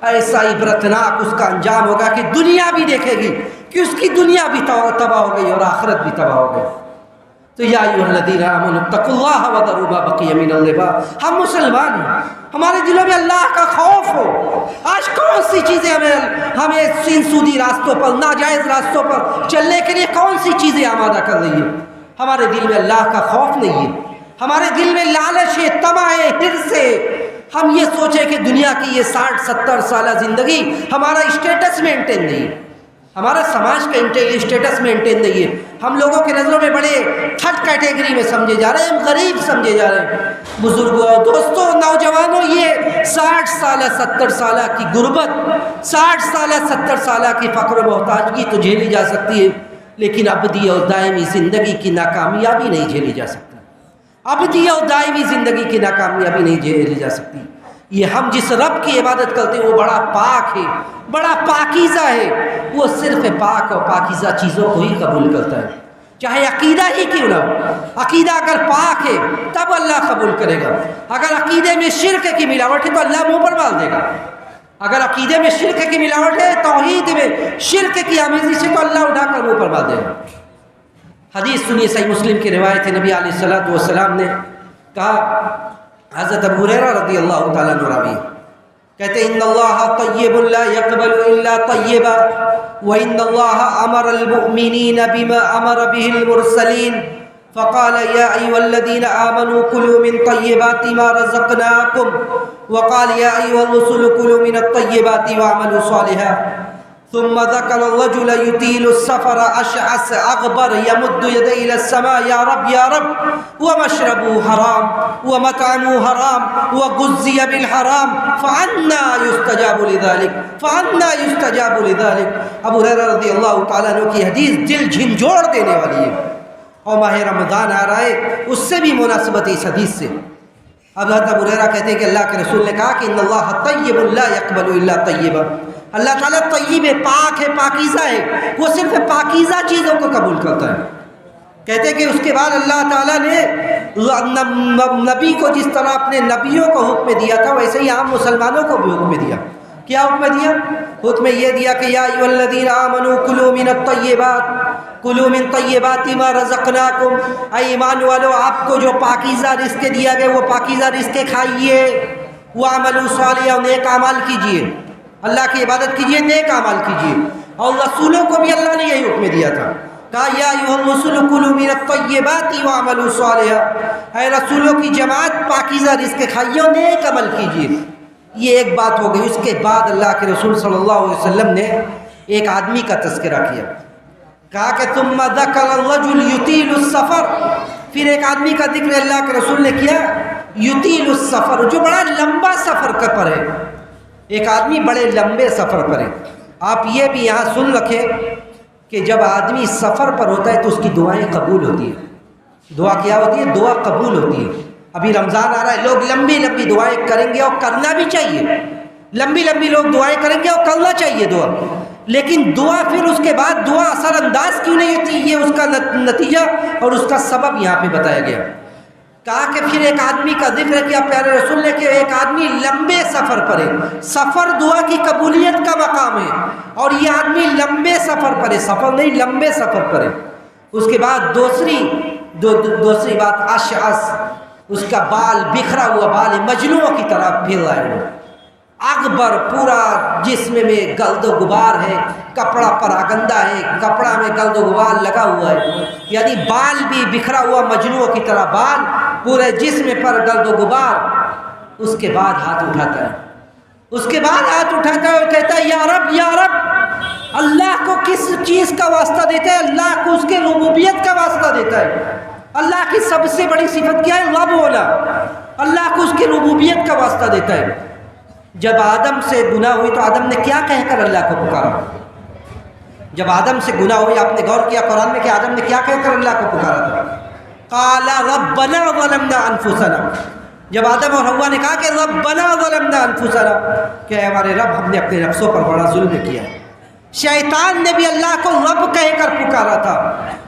ایسا عبرتناک اس کا انجام ہوگا کہ دنیا بھی دیکھے گی کہ اس کی دنیا بھی تباہ ہو گئی اور آخرت بھی تباہ ہو گئی۔ تو یا ایھا الذین آمنوا اتقوا اللہ وذروا ما بقی من الربا۔ ہم مسلمان ہیں، ہمارے دلوں میں اللہ کا خوف ہو۔ آج کون سی چیزیں ہمیں ان سودی راستوں پر، ناجائز راستوں پر چلنے کے لیے کون سی چیزیں آمادہ کر رہی ہیں؟ ہمارے دل میں اللہ کا خوف نہیں ہے، ہمارے دل میں لالچ ہے، طمع ہے، حرص ہے۔ ہم یہ سوچیں کہ دنیا کی یہ 60-70 سالہ زندگی ہمارا اسٹیٹس مینٹین نہیں ہے، ہمارا سماج کا اسٹیٹس مینٹین نہیں ہے، ہم لوگوں کے نظروں میں بڑے تھرڈ کیٹیگری میں سمجھے جا رہے ہیں، ہم غریب سمجھے جا رہے ہیں۔ بزرگوں، دوستوں، نوجوانوں، یہ 60 سالہ 70 سالہ کی غربت، 60 سالہ 70 سالہ کی فقر و محتاجگی تو جھیلی جا سکتی ہے، لیکن ابدی اور دائمی زندگی کی ناکامیابی نہیں جھیلی جا سکتی، ابدی اور دائمی زندگی کی ناکامیابی نہیں جھیلی جا سکتی۔ یہ ہم جس رب کی عبادت کرتے ہیں وہ بڑا پاک ہے، بڑا پاکیزہ ہے، وہ صرف پاک اور پاکیزہ چیزوں کو ہی قبول کرتا ہے، چاہے عقیدہ ہی کیوں نہ ہو۔ عقیدہ اگر پاک ہے تب اللہ قبول کرے گا، اگر عقیدے میں شرک کی ملاوٹ ہے تو اللہ منہ پر مار دے گا، اگر عقیدے میں شرک کی ملاوٹ ہے، توحید میں شرک کی آمیزش ہے تو اللہ اٹھا کر منہ پر مار دے گا۔ حدیث سنیے، صحیح مسلم کی روایت ہے، نبی علیہ الصلوۃ والسلام نے کہا، حضرت ابو ہریرہ رضی اللہ تعالیٰ عنہ راوی کہتے ہیں، ان اللہ طیب لا يقبل الا طیبا وان اللہ امر المؤمنین بما امر به المرسلین فقال یا ایھا الذین آمنوا کلوا من طیبات ما رزقناکم وقال یا ایھا الرسل کلوا من الطیبات واعملوا صالحا ثم ذكر الرجل يطيل السفر أشعث أغبر يمد يديه إلى السماء يا رب يا رب ومشربه حرام ومطعمه حرام وغذي بالحرام فأنى يستجاب لذلك۔ ابو ہریرہ رضی اللہ تعالیٰ عنہ کی حدیث دل جھنجھوڑ دینے والی ہے، اور ماہ رمضان آ رہا ہے، اس سے بھی مناسبت ہے اس حدیث سے۔ حضرت ابو ہریرہ کہتے ہیں کہ اللہ کے رسول نے کہا کہ ان اللہ طیب لا يقبل الا طیبا، اللہ تعالیٰ طیب ہے، پاک ہے، پاکیزہ ہے، وہ صرف پاکیزہ چیزوں کو قبول کرتا ہے۔ کہتے ہیں کہ اس کے بعد اللہ تعالیٰ نے نبی کو جس طرح اپنے نبیوں کو حکم دیا تھا ویسے ہی عام مسلمانوں کو بھی حکم دیا۔ کیا حکم دیا؟ حکم یہ دیا کہ یا ایھا الذین آمنوا کلوا من الطیبات، کلوا من طیبات ما رزقناکم، اے ایمان والو آپ کو جو پاکیزہ رزق دیا گیا وہ پاکیزہ رزق کھائیے، واعملوا صالحا، نیک اعمال کیجیے، اللہ کی عبادت کیجیے، نیک اعمال کیجیے۔ اور رسولوں کو بھی اللہ نے یہی حکم دیا تھا، کہا یا ایھا الرسل کلوا من الطیبات واعملوا صالحا، اے رسولوں کی جماعت پاکیزہ رزق کھائیے اور نیک عمل کیجیے۔ یہ ایک بات ہو گئی۔ اس کے بعد اللہ کے رسول صلی اللہ علیہ وسلم نے ایک آدمی کا تذکرہ کیا، کہا کہ ثم ذکر الرجل یطیل السفر، پھر ایک آدمی کا ذکر اللہ کے رسول نے کیا یطیل السفر، جو بڑا لمبا سفر پر ہے، ایک آدمی بڑے لمبے سفر پر ہے۔ آپ یہ بھی یہاں سن رکھیں کہ جب آدمی سفر پر ہوتا ہے تو اس کی دعائیں قبول ہوتی ہیں۔ دعا کیا ہوتی ہے؟ دعا قبول ہوتی ہے۔ ابھی رمضان آ رہا ہے، لوگ لمبی لمبی دعائیں کریں گے اور کرنا بھی چاہیے، لمبی لمبی لوگ دعائیں کریں گے اور کرنا چاہیے دعا، لیکن دعا پھر اس کے بعد دعا اثر انداز کیوں نہیں ہوتی، یہ اس کا نتیجہ اور اس کا سبب یہاں پہ بتایا گیا۔ کہا کہ پھر ایک آدمی کا ذکر کیا پیارے رسول نے کہ ایک آدمی لمبے سفر پر ہے، سفر دعا کی قبولیت کا مقام ہے، اور یہ آدمی لمبے سفر پر ہے، سفر نہیں لمبے سفر پر ہے۔ اس کے بعد دوسری بات، اشعث، اس کا بال بکھرا ہوا بال ہے، مجنوں کی طرح پھر رہا ہے، اکبر، پورا جسم میں گرد و غبار ہے، کپڑا پراگندہ ہے، کپڑا میں گرد و غبار لگا ہوا ہے، یعنی بال بھی بکھرا ہوا مجنوں کی طرح بال، پورے جسم پر گرد و غبار۔ اس کے بعد ہاتھ اٹھاتا ہے، اس کے بعد ہاتھ اٹھاتا ہے اور کہتا ہے یا رب یا رب۔ اللہ کو کس چیز کا واسطہ دیتا ہے؟ اللہ کو اس کے ربوبیت کا واسطہ دیتا ہے۔ اللہ کی سب سے بڑی صفت کیا ہے؟ رب ہونا۔ اللہ کو اس کی ربوبیت کا واسطہ دیتا ہے۔ جب آدم سے گناہ ہوئی تو آدم نے کیا کہہ کر اللہ کو پکارا؟ جب آدم سے گناہ ہوئی، آپ نے غور کیا قرآن میں کہ آدم نے کیا کہہ کر اللہ کو پکارا تھا؟ قال ربنا ظلمنا انفسنا۔ جب آدم اور حوا نے کہا کہ ربنا ظلمنا انفسنا، کہ ہمارے رب ہم نے اپنے نفسوں پر بڑا ظلم کیا۔ شیطان نے بھی اللہ کو رب کہہ کر پکارا تھا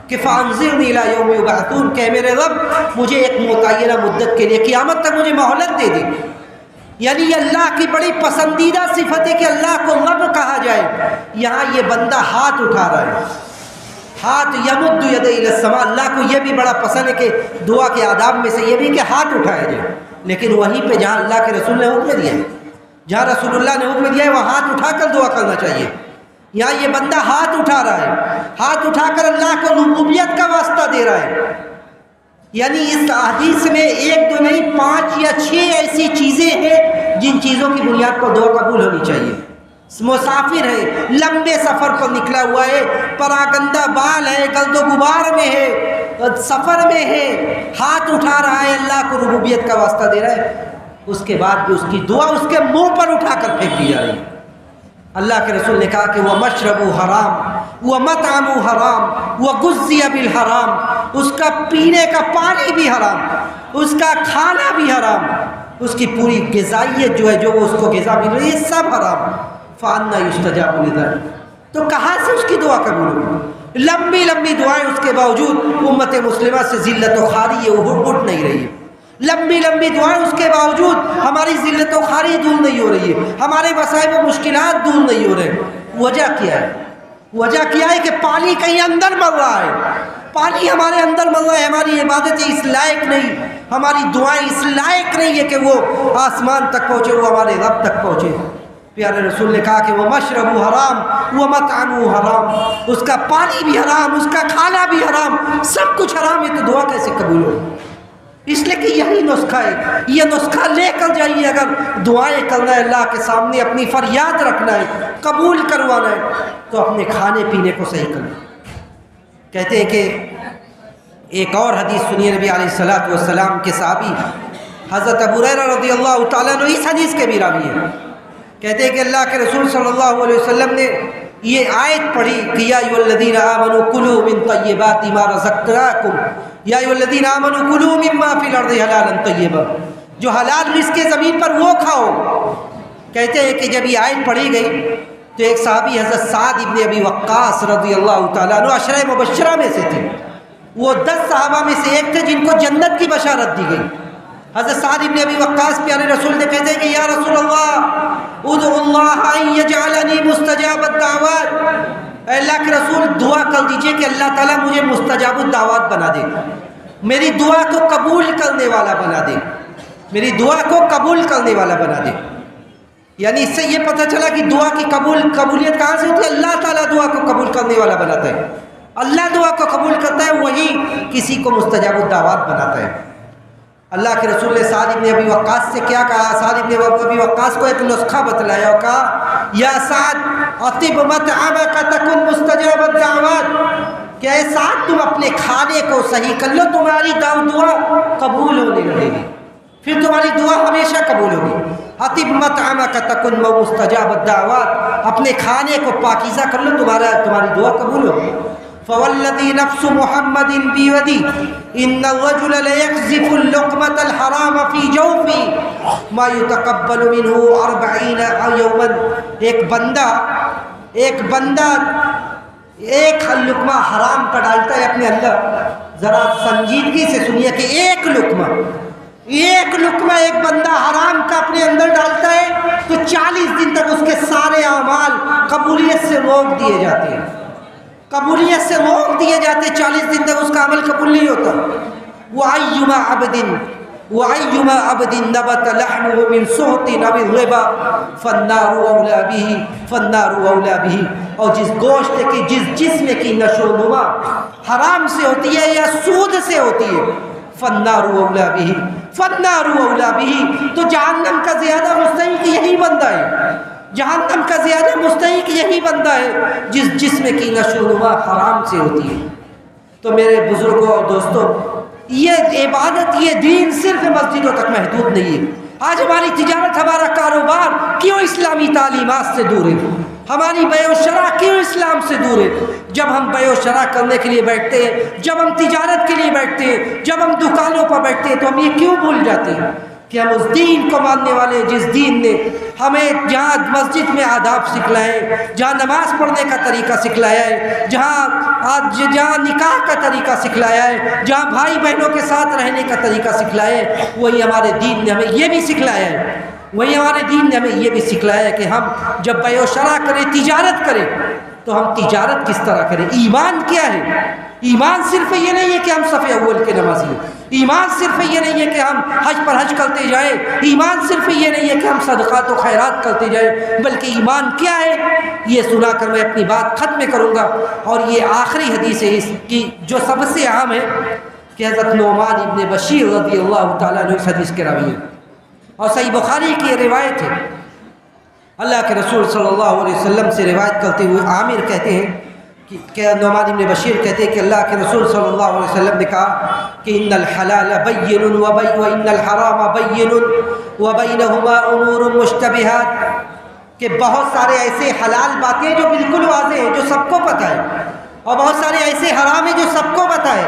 کہ فانظرنی الی یوم یبعثون، کہ میرے رب مجھے ایک متعینہ مدت کے لیے، قیامت تک مجھے مہلت دے دے۔ یعنی یہ اللہ کی بڑی پسندیدہ صفت ہے کہ اللہ کو رب کہا جائے۔ یہاں یہ بندہ ہاتھ اٹھا رہا ہے، ہاتھ یمد ید الی السماء، اللہ کو یہ بھی بڑا پسند ہے کہ دعا کے آداب میں سے یہ بھی کہ ہاتھ اٹھایا جائے، لیکن وہیں پہ جہاں اللہ کے رسول نے حکم دیا ہے، جہاں رسول اللہ نے حکم دیا ہے وہاں ہاتھ اٹھا کر دعا کرنا چاہیے۔ یہاں یہ بندہ ہاتھ اٹھا رہا ہے، ہاتھ اٹھا کر اللہ کو ربوبیت کا واسطہ دے رہا ہے۔ یعنی اس حدیث میں 1 2 نہیں 5 یا 6 ایسی چیزیں ہیں جن چیزوں کی بنیاد پر دعا قبول ہونی چاہیے۔ مسافر ہے، لمبے سفر پر نکلا ہوا ہے، پراگندہ بال ہے، گرد و غبار میں ہے، سفر میں ہے، ہاتھ اٹھا رہا ہے، اللہ کو ربوبیت کا واسطہ دے رہا ہے، اس کے بعد بھی اس کی دعا اس کے منہ پر اٹھا کر پھینک دی جا رہی ہے۔ اللہ کے رسول نے کہا کہ وَمَشْرَبُ حرام وَمَطْعَمُ حرام وَغُذِّيَ بِالْحَرام، اس کا پینے کا پانی بھی حرام، اس کا کھانا بھی حرام، اس کی پوری غذائیت جو ہے، جو وہ اس کو غذا مل رہی ہے، سب حرام۔ فَأَنَّىٰ يُسْتَجَابُ لِذَلِكَ، تو کہاں سے اس کی دعا قبول ہوگی؟ لمبی لمبی دعائیں، اس کے باوجود امت مسلمہ سے ذلت و خواری ہے، وہ اٹھ نہیں رہی ہے۔ لمبی لمبی دعائیں، اس کے باوجود ہماری ذلت و خواری دور نہیں ہو رہی ہے، ہمارے مسائل و مشکلات دور نہیں ہو رہے۔ وجہ کیا ہے؟ وجہ کیا ہے کہ پانی کہیں اندر مر رہا ہے، پانی ہمارے اندر مر رہا ہے، ہماری عبادتیں اس لائق نہیں، ہماری دعائیں اس لائق نہیں ہے کہ وہ آسمان تک پہنچے، وہ ہمارے رب تک پہنچے۔ پیارے رسول نے کہا کہ وہ مشرب حرام وہ مطعم حرام، اس کا پانی بھی حرام، اس کا کھانا بھی حرام، سب کچھ حرام ہے، تو دعا کیسے قبول ہو؟ اس لیے کہ یہی نسخہ ہے، یہ نسخہ لے کر جائیے۔ اگر دعائیں کرنا ہے، اللہ کے سامنے اپنی فریاد رکھنا ہے، قبول کروانا ہے، تو اپنے کھانے پینے کو صحیح کرنا۔ کہتے ہیں کہ ایک اور حدیث سنیے، نبی علیہ الصلوۃ والسلام کے صحابی حضرت ابو ہریرہ رضی اللہ تعالیٰ عنہ اس حدیث کے بھی راوی ہیں، کہتے ہیں کہ اللہ کے رسول صلی اللہ علیہ وسلم نے یہ آیت پڑھی کہ یا ایھا الذین آمنوا کلوا من طیبات ما رزقناکم، یا ایھا الذین آمنوا کلوا مما فی الارض حلالا طیبا، جو حلال رزق کے زمین پر وہ کھاؤ۔ کہتے ہیں کہ جب یہ آیت پڑھی گئی تو ایک صحابی حضرت سعد ابن ابی وقاص رضی اللہ تعالیٰ عنہ عشرہ مبشرہ میں سے تھے، وہ 10 صحابہ میں سے ایک تھے جن کو جنت کی بشارت دی گئی۔ حضرت سعد ابن ابی وقاص پیارے رسول نے کہتے ہیں کہ یا رسول اللہ ادعو اللہ ان یجعلنی مستجاب الدعوات، اے اللہ کے رسول دعا کر دیجئے کہ اللہ تعالیٰ مجھے مستجاب الدعوات بنا دے، میری دعا کو قبول کرنے والا بنا دے، میری دعا کو قبول کرنے والا بنا دے۔ یعنی اس سے یہ پتہ چلا کہ دعا کی قبولیت کہاں سے ہوتی ہے؟ اللہ تعالیٰ دعا کو قبول کرنے والا بناتا ہے، اللہ دعا کو قبول کرتا ہے، وہی کسی کو مستجاب الدعوات بناتا ہے۔ اللہ کے رسول نے سعد ابن ابی وقاص سے کیا کہا؟ سعد ابن ابی وقاص کو ایک نسخہ بتلایا اور کہا یا سعد اطب مطعمک تکن مستجاب الدعوات، کہ اے سعد تم اپنے کھانے کو صحیح کر لو، تمہاری دعا قبول ہونے لگے گی، پھر تمہاری دعا ہمیشہ قبول ہوگی۔ اطب مطعمک تکن مستجاب الدعوات، اپنے کھانے کو پاکیزہ کر لو، تمہاری دعا قبول ہوگی۔ فوالذی نفس محمد بیدی ان الرجل لیقذف اللقمة الحرام فی جوفی ما یتقبل منہ 40 یوما، ایک بندہ ایک لقمہ حرام کا ڈالتا ہے اپنے اندر، ذرا سنجیدگی سے سنیے کہ ایک لقمہ ایک بندہ حرام کا اپنے اندر ڈالتا ہے تو 40 دن تک اس کے سارے اعمال قبولیت سے روک دیے جاتے ہیں، 40 دن تک اس کا عمل قبول نہیں ہوتا۔ وَأَيُّمَا عَبْدٍ نَبَتَ لَحْمُهُ مِنْ سُحْتٍ أَوِ الرِّبَا فَالنَّارُ أَوْلَى بِهِ، اور جس گوشت کی جس جسم کی نشو و نما حرام سے ہوتی ہے یا سود سے ہوتی ہے، فَالنَّارُ أَوْلَى بِهِ، تو جہنم کا زیادہ مستحق یہی بندہ ہے، جہنم کا زیادہ مستحق یہی بندہ ہے جس جسم کی نشو و نما حرام سے ہوتی ہے۔ تو میرے بزرگوں اور دوستوں، یہ عبادت، یہ دین صرف مسجدوں تک محدود نہیں ہے۔ آج ہماری تجارت، ہمارا کاروبار کیوں اسلامی تعلیمات سے دور ہے؟ ہماری بیع و شرع کیوں اسلام سے دور ہے؟ جب ہم بیع و شرع کرنے کے لیے بیٹھتے ہیں، جب ہم تجارت کے لیے بیٹھتے ہیں، جب ہم دکانوں پر بیٹھتے ہیں، تو ہم یہ کیوں بھول جاتے ہیں کہ ہم اس دین کو ماننے والے ہیں جس دین نے ہمیں جہاں مسجد میں آداب سکھلائے ہیں، جہاں نماز پڑھنے کا طریقہ سکھلایا ہے، جہاں نکاح کا طریقہ سکھلایا ہے، جہاں بھائی بہنوں کے ساتھ رہنے کا طریقہ سکھلایا ہے، وہی ہمارے دین نے ہمیں یہ بھی سکھلایا ہے کہ ہم جب بیع و شرع کریں، تجارت کریں، تو ہم تجارت کس طرح کریں۔ ایمان کیا ہے؟ ایمان صرف یہ نہیں ہے کہ ہم صف اول کے نمازی ہیں، ایمان صرف یہ نہیں ہے کہ ہم حج پر حج کرتے جائیں، ایمان صرف یہ نہیں ہے کہ ہم صدقات و خیرات کرتے جائیں، بلکہ ایمان کیا ہے یہ سنا کر میں اپنی بات ختم کروں گا۔ اور یہ آخری حدیث ہے اس کی جو سب سے اہم ہے، کہ حضرت نعمان ابن بشیر رضی اللہ تعالیٰ عنہ اس حدیث کے راوی ہیں، اور صحیح بخاری کی یہ روایت ہے۔ اللہ کے رسول صلی اللہ علیہ وسلم سے روایت کرتے ہوئے عامر کہتے ہیں کہ نعمان ابن بشیر کہتے ہیں کہ اللہ کے رسول صلی اللہ علیہ وسلم نے کہا کہ ان الحلال بین وان الحرام بین وبینہما امور مشتبہات، کہ بہت سارے ایسے حلال باتیں جو بالکل واضح ہیں، جو سب کو پتہ ہے، اور بہت سارے ایسے حرام ہیں جو سب کو پتہ ہے،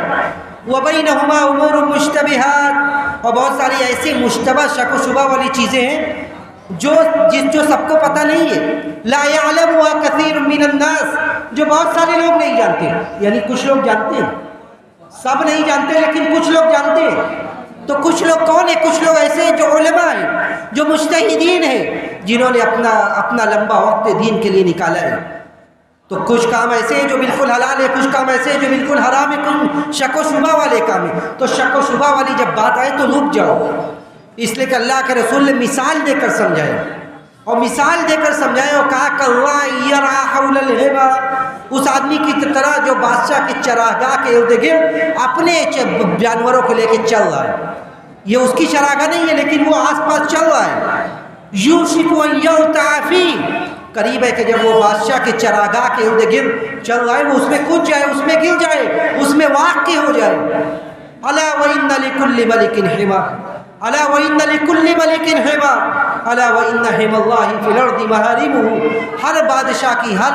وبینہما امور مشتبہات، اور بہت ساری ایسی مشتبہ شک و شبہ والی چیزیں ہیں جو سب کو پتہ نہیں ہے، لا یعلمها کثیر من الناس، جو بہت سارے لوگ نہیں جانتے، یعنی کچھ لوگ جانتے ہیں، سب نہیں جانتے لیکن کچھ لوگ جانتے ہیں۔ تو کچھ لوگ کون ہیں؟ کچھ لوگ ایسے ہیں جو علماء ہیں، جو مجتہدین ہیں، جنہوں نے اپنا لمبا وقت دین کے لیے نکالا ہے۔ تو کچھ کام ایسے ہیں جو بالکل حلال ہے، کچھ کام ایسے ہیں جو بالکل حرام ہے، کچھ شک و شبہ والے کام ہیں۔ تو شک و شبہ والی جب بات آئے تو رک جاؤ، اس لیے کہ اللہ کے رسول نے مثال دے کر سمجھایا، اور کہا کہ یرعی حول الہبہ، اس آدمی کی طرح جو بادشاہ کی چراگاہ کے ارد گرد اپنے جانوروں کو لے کے چل رہا ہے۔ یہ اس کی چراگاہ نہیں ہے لیکن وہ آس پاس چل رہا ہے۔ یوشک ان یرتع فیہ، قریب ہے کہ جب وہ بادشاہ کے چراگاہ کے ارد گرد چل رہا ہے، وہ اس میں کود جائے، اس میں گر جائے، اس میں واقع ہو جائے۔ الا وان لکل ملک حما، الا وان لکل ملک حما، الا وان حما اللہ فی الارض محارمہ، ہر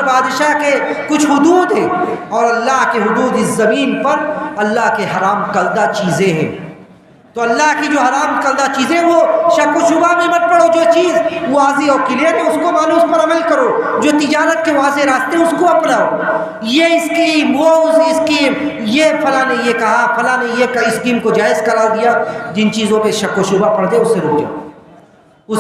بادشاہ کے کچھ حدود ہیں، اور اللہ کے حدود اس زمین پر اللہ کے حرام کردہ چیزیں ہیں۔ تو اللہ کی جو حرام کردہ چیزیں، وہ شک و شبہ میں مت پڑو، جو چیز واضح اور کلیئر ہے اس کو مانو، اس پر عمل کرو، جو تجارت کے واضح راستے اس کو اپناؤ۔ یہ اسکیم، وہ اسکیم، یہ فلاں نے یہ کہا، فلاں نے یہ اسکیم کو جائز قرار دیا، جن چیزوں پہ شک و شبہ پڑ جائے اس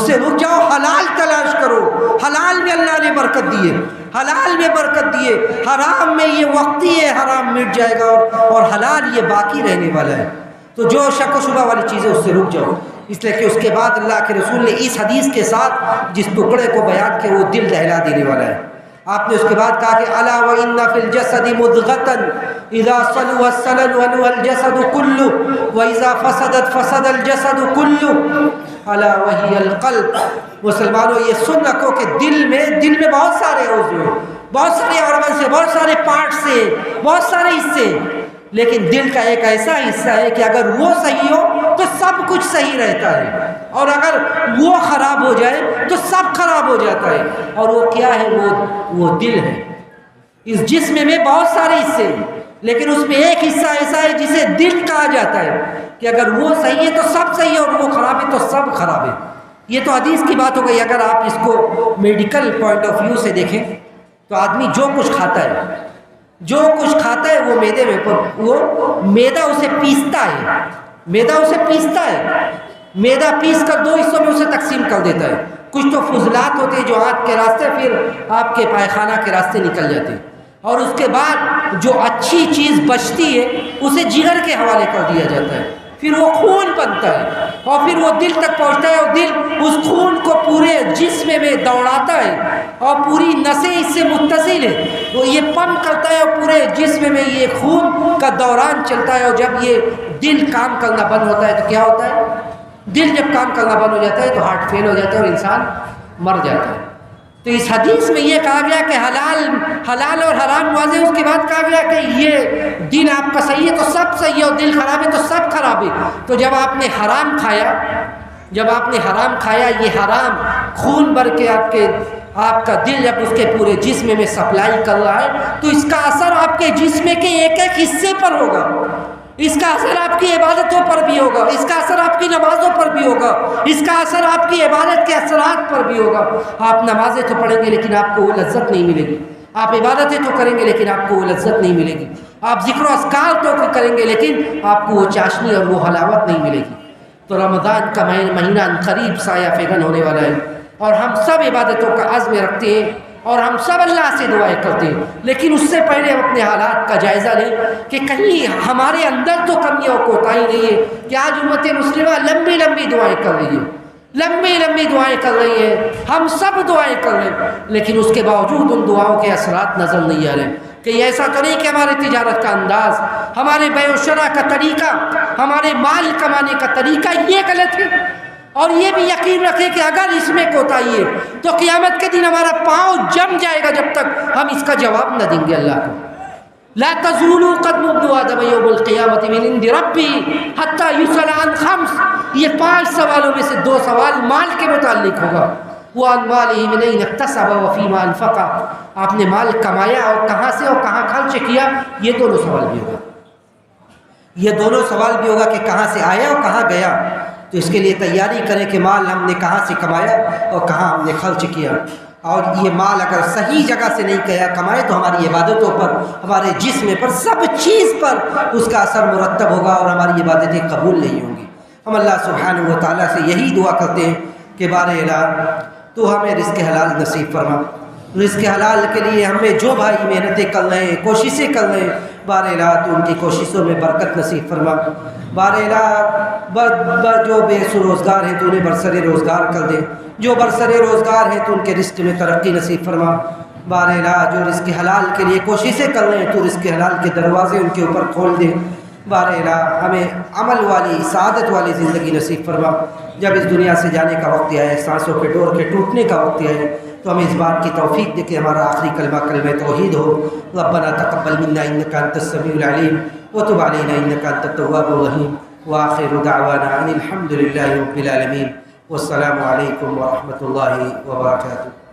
سے رک جاؤ، حلال تلاش کرو۔ حلال میں اللہ نے برکت دی ہے، حلال میں برکت دی ہے، حرام میں یہ وقتی ہے، حرام مٹ جائے گا، اور حلال یہ باقی رہنے والا ہے۔ تو جو شک و شبہ والی چیزیں اس سے رک جاؤ، اس لیے کہ اس کے بعد اللہ کے رسول نے اس حدیث کے ساتھ جس ٹکڑے کو بیان کیا وہ دل دہلا دینے والا ہے۔ آپ نے اس کے بعد کہا کہ الا وان فی الجسد مضغۃ اذا صلح صلح الجسد كله واذا فسدت فسد الجسد كله الا وهي القلب. مسلمانوں یہ سن رکھو کہ دل میں بہت سارے عضو ہیں، بہت سارے آرگنز ہیں، بہت سارے پارٹس ہیں، بہت سارے حصے ہیں، لیکن دل کا ایک ایسا حصہ ہے کہ اگر وہ صحیح ہو تو سب کچھ صحیح رہتا ہے، اور اگر وہ خراب ہو جائے تو سب خراب ہو جاتا ہے. اور وہ کیا ہے؟ وہ دل ہے. اس جسم میں بہت سارے حصے ہیں، لیکن اس میں ایک حصہ ایسا ہے جسے دل کہا جاتا ہے کہ اگر وہ صحیح ہے تو سب صحیح ہے، اور وہ خراب ہے تو سب خراب ہے. یہ تو حدیث کی بات ہو گئی. اگر آپ اس کو میڈیکل پوائنٹ آف ویو سے دیکھیں تو آدمی جو کچھ کھاتا ہے وہ معدے میں، وہ معدہ اسے پیستا ہے، معدہ پیس کر دو حصوں میں اسے تقسیم کر دیتا ہے. کچھ تو فضلات ہوتے ہیں جو آنت کے راستے پھر آپ کے پائخانہ کے راستے نکل جاتے ہیں، اور اس کے بعد جو اچھی چیز بچتی ہے اسے جگر کے حوالے کر دیا جاتا ہے، پھر وہ خون بنتا ہے اور پھر وہ دل تک پہنچتا ہے، اور دل اس خون کو پورے جسم میں دوڑاتا ہے اور پوری نسیں اس سے متصل ہے، وہ یہ پمپ کرتا ہے اور پورے جسم میں یہ خون کا دوران چلتا ہے. اور جب یہ دل کام کرنا بند ہوتا ہے تو کیا ہوتا ہے؟ دل جب کام کرنا بند ہو جاتا ہے تو ہارٹ فیل ہو جاتا ہے اور انسان مر جاتا ہے. تو اس حدیث میں یہ کہا گیا کہ حلال اور حرام واضح. اس کے بعد کہا گیا کہ یہ دل آپ کا صحیح ہے تو سب صحیح ہے، اور دل خراب ہے تو سب خراب ہے. تو جب آپ نے حرام کھایا یہ حرام خون بھر کے آپ کا دل جب اس کے پورے جسم میں سپلائی کر رہا ہے تو اس کا اثر آپ کے جسم کے ایک ایک حصے پر ہوگا. اس کا اثر آپ کی عبادتوں پر بھی ہوگا، اس کا اثر آپ کی نمازوں پر بھی ہوگا، اس کا اثر آپ کی عبادت کے اثرات پر بھی ہوگا. آپ نمازیں تو پڑھیں گے لیکن آپ کو وہ لذت نہیں ملے گی، آپ عبادتیں تو کریں گے لیکن آپ کو وہ لذت نہیں ملے گی، آپ ذکر و اذکار تو کریں گے لیکن آپ کو وہ چاشنی اور وہ حلاوت نہیں ملے گی. تو رمضان کا مہینہ قریب سایہ فیگن ہونے والا ہے، اور ہم سب عبادتوں کا عزم رکھتے ہیں اور ہم سب اللہ سے دعائیں کرتے ہیں، لیکن اس سے پہلے ہم اپنے حالات کا جائزہ لیں کہ کہیں ہمارے اندر تو کمی اور کوتاہی نہیں ہے کہ آج امت مسلمہ لمبی دعائیں کر رہی ہے، ہم سب دعائیں کر رہے ہیں، لیکن اس کے باوجود ان دعاؤں کے اثرات نظر نہیں آ رہے. کہ ایسا تو نہیں کہ ہمارے تجارت کا انداز، ہمارے بیع و شراء کا طریقہ، ہمارے مال کمانے کا طریقہ یہ غلط ہے. اور یہ بھی یقین رکھیں کہ اگر اس میں کوتاہی ہے تو قیامت کے دن ہمارا پاؤں جم جائے گا جب تک ہم اس کا جواب نہ دیں گے اللہ کو. لا تزول قدم ابن آدم یوم القیامت من عند ربی حتی یسأل عن خمس. یہ 5 سوالوں میں سے 2 سوال مال کے متعلق ہوگا. وعن مالہ من این اکتسب وفیما انفق. آپ نے مال کمایا اور کہاں سے اور کہاں خرچ کیا، یہ دونوں سوال بھی ہوگا کہ کہاں سے آیا اور کہاں گیا. تو اس کے لیے تیاری کریں کہ مال ہم نے کہاں سے کمایا اور کہاں ہم نے خرچ کیا. اور یہ مال اگر صحیح جگہ سے نہیں کمائے تو ہماری عبادتوں پر، ہمارے جسم پر، سب چیز پر اس کا اثر مرتب ہوگا اور ہماری عبادتیں قبول نہیں ہوں گی. ہم اللہ سبحانہ و تعالیٰ سے یہی دعا کرتے ہیں کہ بار الہ تو ہمیں رزق حلال نصیب فرما. رزق حلال کے لیے ہمیں جو بھائی محنتیں کر رہے ہیں، کوششیں کر رہے ہیں، بار الہ تو ان کی کوششوں میں برکت نصیب فرما. بار الہ جو بے روزگار ہیں تو انہیں برسر روزگار کر دے، جو برسر روزگار ہیں تو ان کے رزق میں ترقی نصیب فرما. بار الہ جو رزق حلال کے لیے کوششیں کر رہے ہیں تو رزق حلال کے دروازے ان کے اوپر کھول دے. بار الہ ہمیں عمل والی، سعادت والی زندگی نصیب فرما. جب اس دنیا سے جانے کا وقت آئے، سانسوں کے ڈور کے ٹوٹنے کا وقت آئے، تو ہمیں اس بات کی توفیق دے کہ ہمارا آخری کلمہ توحید ہو. ربنا تقبل منا انک انت السمیع العلیم وتب علینا انک انت التواب الرحیم. وآخر دعوانا ان الحمد للہ رب العالمین. والسلام علیکم ورحمۃ اللہ وبرکاتہ.